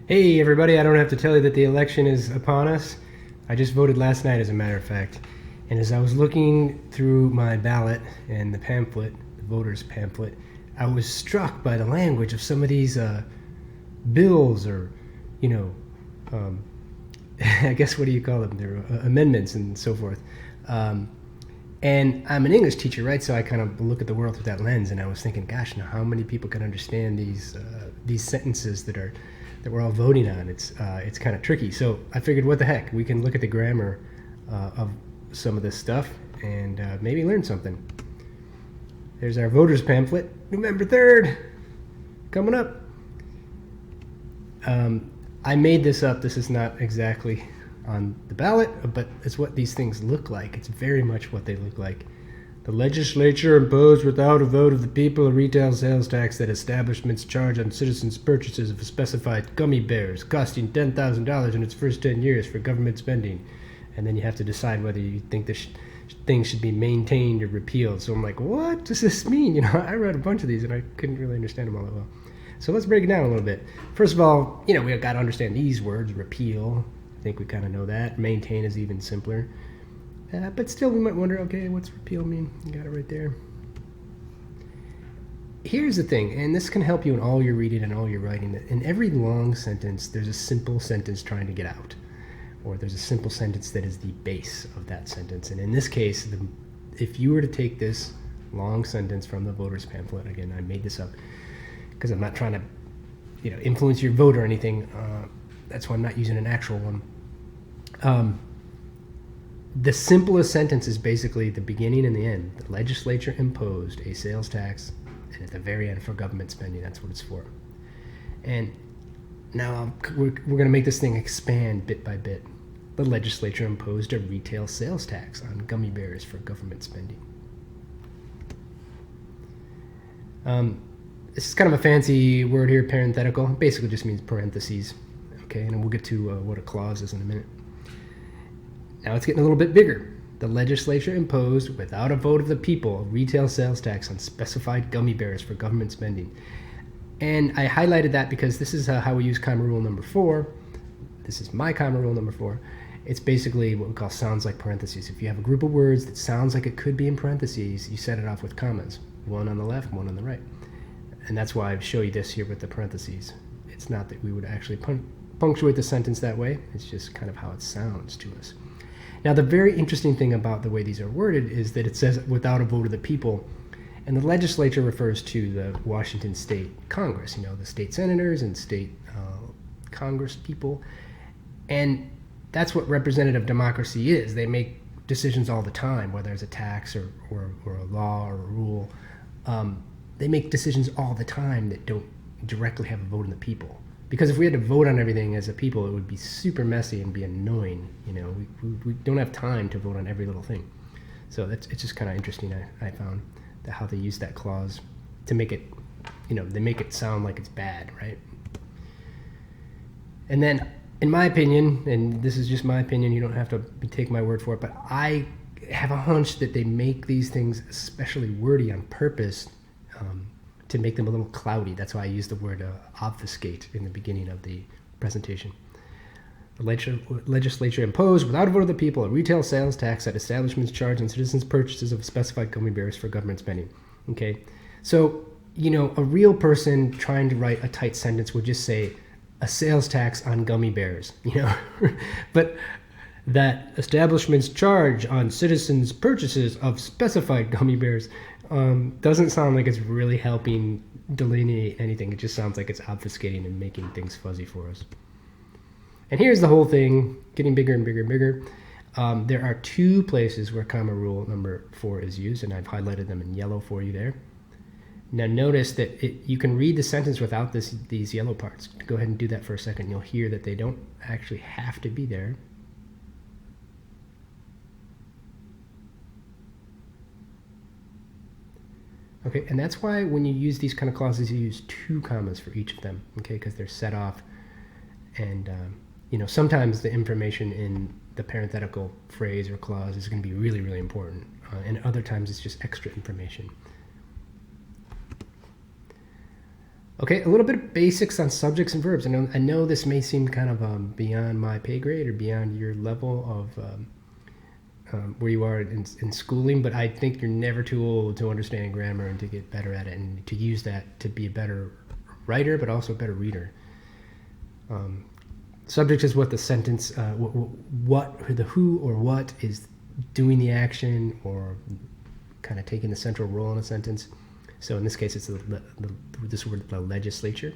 Hey everybody, I don't have to tell you that the election is upon us. I just voted last night, as a matter of fact. And as I was looking through my ballot and the pamphlet, the voter's pamphlet, I was struck by the language of some of these bills or, you know, um, I guess what do you call them? They're amendments and so forth. And I'm an English teacher, right? So I kind of look at the world through that lens, and I was thinking, gosh, now how many people can understand these sentences that we're all voting on? It's kind of tricky. So I figured, what the heck? We can look at the grammar of some of this stuff and maybe learn something. There's our voters pamphlet, November 3rd, coming up. I made this up. This is not exactly on the ballot, but it's what these things look like. It's very much what they look like. The legislature imposed without a vote of the people a retail sales tax that establishments charge on citizens' purchases of specified gummy bears, costing $10,000 in its first 10 years for government spending. And then you have to decide whether you think this thing should be maintained or repealed. So I'm like, what does this mean? You know, I read a bunch of these and I couldn't really understand them all that well. So let's break it down a little bit. First of all, you know, we've got to understand these words. Repeal, I think we kind of know that. Maintain is even simpler. But still, we might wonder, okay, what's repeal mean? You got it right there. Here's the thing, and this can help you in all your reading and all your writing. In every long sentence, there's a simple sentence trying to get out. Or there's a simple sentence that is the base of that sentence. And in this case, if you were to take this long sentence from the voter's pamphlet, again, I made this up because I'm not trying to, you know, influence your vote or anything. That's why I'm not using an actual one. The simplest sentence is basically the beginning and the end. The legislature imposed a sales tax, and at the very end for government spending. That's what it's for. And now we're going to make this thing expand bit by bit. The legislature imposed a retail sales tax on gummy bears for government spending. This is kind of a fancy word here, parenthetical. It basically just means parentheses. Okay, and we'll get to what a clause is in a minute. Now it's getting a little bit bigger. The legislature imposed, without a vote of the people, a retail sales tax on specified gummy bears for government spending. And I highlighted that because this is how we use comma rule number 4. This is my comma rule number 4. It's basically what we call sounds like parentheses. If you have a group of words that sounds like it could be in parentheses, you set it off with commas. One on the left, one on the right. And that's why I show you this here with the parentheses. It's not that we would actually punctuate the sentence that way. It's just kind of how it sounds to us. Now, the very interesting thing about the way these are worded is that it says without a vote of the people. And the legislature refers to the Washington State Congress, you know, the state senators and state Congress people. And that's what representative democracy is. They make decisions all the time, whether it's a tax or a law or a rule. They make decisions all the time that don't directly have a vote in the people. Because if we had to vote on everything as a people, it would be super messy and be annoying. You know, we don't have time to vote on every little thing. So it's just kind of interesting, I found, how they use that clause to make it, you know, they make it sound like it's bad, right? And then, in my opinion, and this is just my opinion, you don't have to take my word for it, but I have a hunch that they make these things especially wordy on purpose to make them a little cloudy. That's why I used the word obfuscate in the beginning of the presentation. The legislature imposed, without a vote of the people, a retail sales tax that establishments charge on citizens' purchases of specified gummy bears for government spending. Okay, so, you know, a real person trying to write a tight sentence would just say a sales tax on gummy bears, you know. But that establishments charge on citizens' purchases of specified gummy bears doesn't sound like it's really helping delineate anything. It just sounds like it's obfuscating and making things fuzzy for us. And here's the whole thing getting bigger and bigger and bigger. There are 2 places where comma rule number 4 is used, and I've highlighted them in yellow for you there. Now notice that you can read the sentence without these yellow parts. Go ahead and do that for a second. You'll hear that they don't actually have to be there. Okay, and that's why when you use these kind of clauses, you use 2 commas for each of them, okay, because they're set off. And, you know, sometimes the information in the parenthetical phrase or clause is going to be really, really important. And other times it's just extra information. Okay, a little bit of basics on subjects and verbs. I know this may seem kind of beyond my pay grade or beyond your level of where you are in schooling, but I think you're never too old to understand grammar and to get better at it and to use that to be a better writer, but also a better reader. Subject is what the sentence, the who or what is doing the action or kind of taking the central role in a sentence. So in this case, it's this word, the legislature.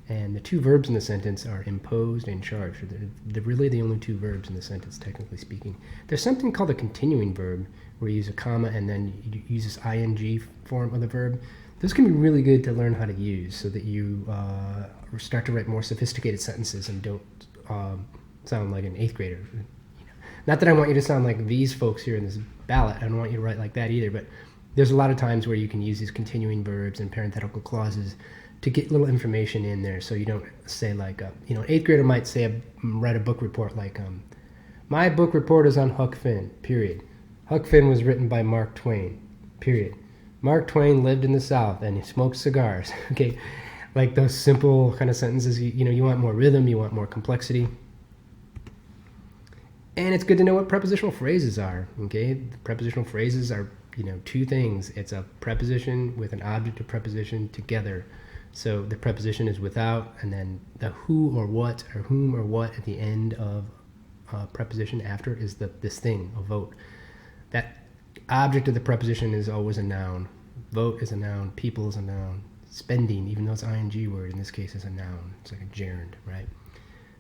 And the two verbs in the sentence are imposed and charged. They're really the only two verbs in the sentence, technically speaking. There's something called a continuing verb, where you use a comma and then you use this ing form of the verb. Those can be really good to learn how to use so that you start to write more sophisticated sentences and don't sound like an 8th grader. Not that I want you to sound like these folks here in this ballot. I don't want you to write like that either, but there's a lot of times where you can use these continuing verbs and parenthetical clauses to get little information in there, so you don't say like, an 8th grader might say, write a book report like, my book report is on Huck Finn, period. Huck Finn was written by Mark Twain, period. Mark Twain lived in the South and he smoked cigars. Okay, like those simple kind of sentences. You want more rhythm, you want more complexity. And it's good to know what prepositional phrases are. Okay, the prepositional phrases are two things. It's a preposition with an object of preposition together. So the preposition is without, and then the who or what or whom or what at the end of preposition after is this thing, a vote. That object of the preposition is always a noun. Vote is a noun. People is a noun. Spending, even though it's ing word, in this case is a noun. It's like a gerund, right?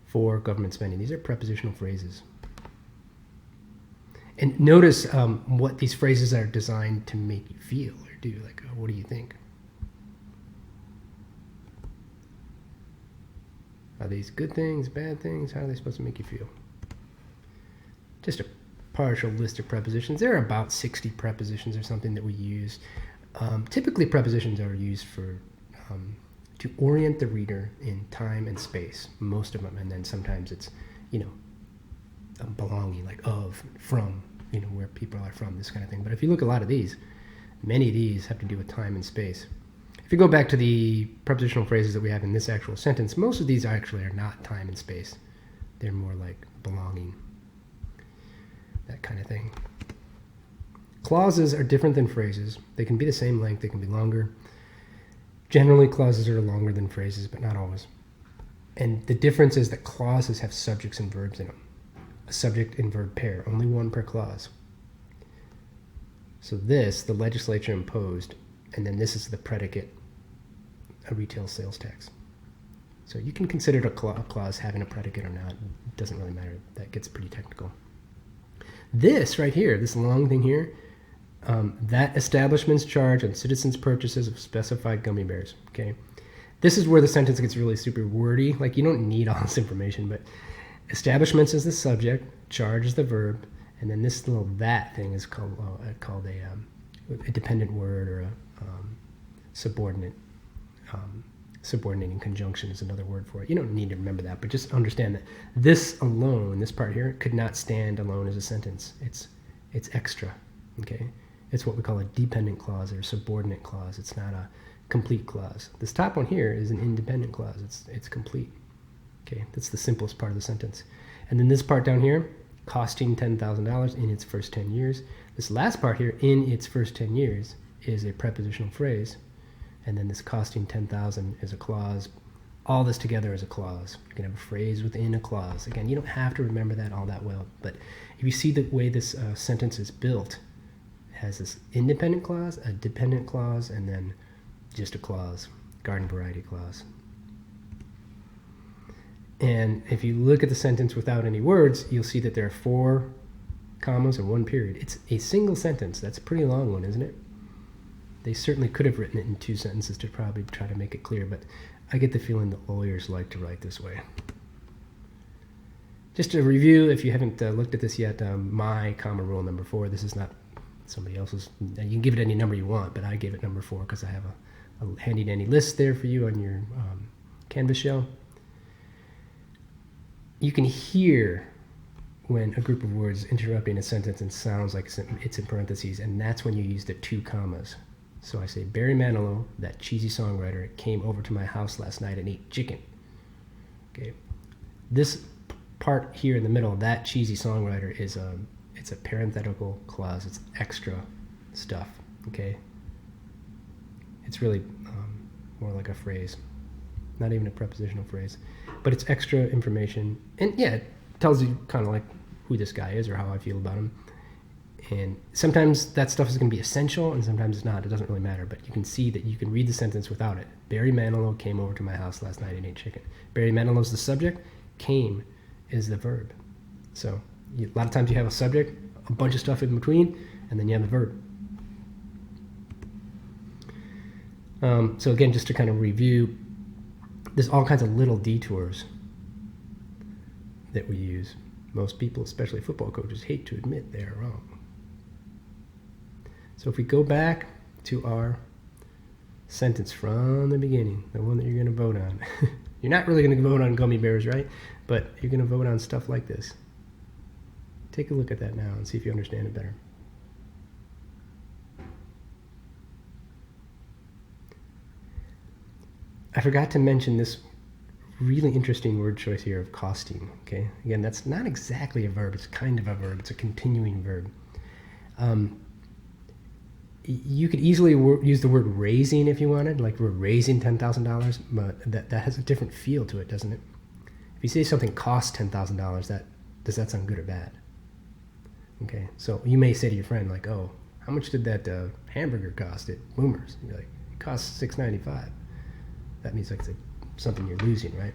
For government spending. These are prepositional phrases. And notice what these phrases are designed to make you feel or do. Like, what do you think? Are these good things, bad things? How are they supposed to make you feel? Just a partial list of prepositions. There are about 60 prepositions or something that we use. Typically, prepositions are used for to orient the reader in time and space, most of them. And then sometimes it's, belonging, like of, from, where people are from, this kind of thing. But if you look at a lot of these, many of these have to do with time and space. If you go back to the prepositional phrases that we have in this actual sentence, most of these actually are not time and space. They're more like belonging, that kind of thing. Clauses are different than phrases. They can be the same length, they can be longer. Generally, clauses are longer than phrases, but not always. And the difference is that clauses have subjects and verbs in them. A subject and verb pair, only one per clause. So this, the legislature imposed, and then this is the predicate, a retail sales tax. So you can consider a clause having a predicate or not. It doesn't really matter. That gets pretty technical. This right here, this long thing here, that establishment's charge on citizens' purchases of specified gummy bears. Okay, this is where the sentence gets really super wordy. Like, you don't need all this information, but establishments is the subject, charge is the verb, and then this little that thing is called a dependent word or a subordinate. Subordinating conjunction is another word for it. You don't need to remember that, but just understand that this alone, this part here, could not stand alone as a sentence. It's extra, okay? It's what we call a dependent clause or subordinate clause. It's not a complete clause. This top one here is an independent clause. It's complete, okay? That's the simplest part of the sentence. And then this part down here, costing $10,000 in its first 10 years. This last part here, in its first 10 years, is a prepositional phrase. And then this costing $10,000 is a clause. All this together is a clause. You can have a phrase within a clause. Again, you don't have to remember that all that well, but if you see the way this sentence is built, it has this independent clause, a dependent clause, and then just a clause, garden variety clause. And if you look at the sentence without any words, you'll see that there are 4 commas and 1 period. It's a single sentence. That's a pretty long one, isn't it? They certainly could have written it in 2 sentences to probably try to make it clear, but I get the feeling that lawyers like to write this way. Just to review, if you haven't looked at this yet, my comma rule number 4, this is not somebody else's. You can give it any number you want, but I gave it number 4 because I have a handy-dandy list there for you on your Canvas shell. You can hear when a group of words interrupting a sentence and sounds like it's in parentheses, and that's when you use the 2 commas. So I say, Barry Manilow, that cheesy songwriter, came over to my house last night and ate chicken. Okay, this part here in the middle, that cheesy songwriter, is it's a parenthetical clause. It's extra stuff. Okay, it's really more like a phrase, not even a prepositional phrase, but it's extra information, and yeah, it tells you kind of like who this guy is or how I feel about him. And sometimes that stuff is going to be essential, and sometimes it's not. It doesn't really matter, but you can see that you can read the sentence without it. Barry Manilow came over to my house last night and ate chicken. Barry Manilow is the subject. Came is the verb. So a lot of times you have a subject, a bunch of stuff in between, and then you have the verb. So again, just to kind of review, there's all kinds of little detours that we use. Most people, especially football coaches, hate to admit they are wrong. So if we go back to our sentence from the beginning, the one that you're going to vote on, you're not really going to vote on gummy bears, right? But you're going to vote on stuff like this. Take a look at that now and see if you understand it better. I forgot to mention this really interesting word choice here of costing. Okay, again, that's not exactly a verb. It's kind of a verb. It's a continuing verb. You could easily use the word raising if you wanted, like we're raising $10,000, but that has a different feel to it, doesn't it? If you say something costs $10,000, does that sound good or bad? Okay, so you may say to your friend, like, oh, how much did that hamburger cost at Boomer's? And you're like, it costs $6.95. That means like something you're losing, right?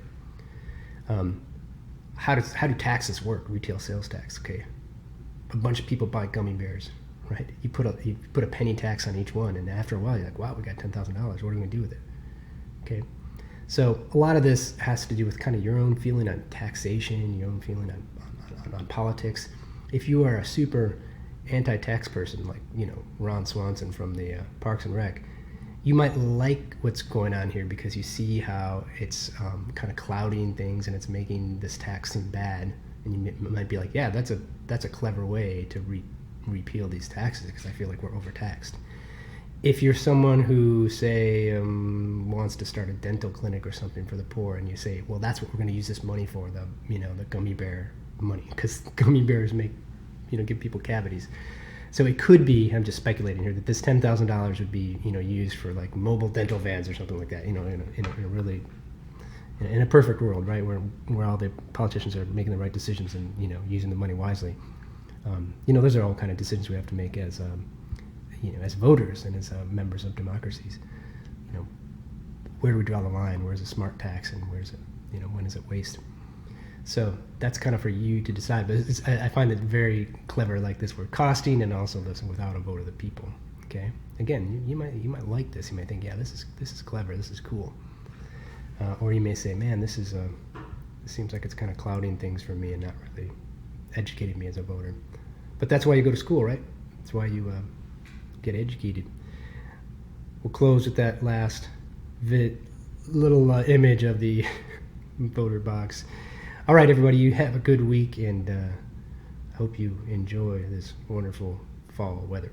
How do taxes work? Retail sales tax. Okay, a bunch of people buy gummy bears, right? You put a penny tax on each one, and after a while, you're like, wow, we got $10,000. What are we gonna do with it? Okay, so a lot of this has to do with kind of your own feeling on taxation, your own feeling on politics. If you are a super anti-tax person, like Ron Swanson from the Parks and Rec, you might like what's going on here because you see how it's kind of clouding things and it's making this tax seem bad, and you might be like, yeah, that's a clever way to repeal these taxes because I feel like we're overtaxed. If you're someone who, say, wants to start a dental clinic or something for the poor, and you say, well, that's what we're going to use this money for, the gummy bear money, because gummy bears give people cavities. So it could be, I'm just speculating here, that this $10,000 would be, used for like mobile dental vans or something like that, in a perfect world, right, where all the politicians are making the right decisions and, using the money wisely. Those are all kind of decisions we have to make as voters and as members of democracies. Where do we draw the line? Where's a smart tax, and where's it, when is it waste? So that's kind of for you to decide. But I find it very clever, like this word costing, and also this without a vote of the people. Okay. Again, you might like this. You might think, yeah, this is clever. This is cool. Or you may say, man, this seems like it's kind of clouding things for me and not really educating me as a voter. But that's why you go to school, right? That's why you get educated. We'll close with that last little image of the voter box. All right, everybody, you have a good week, and I hope you enjoy this wonderful fall weather.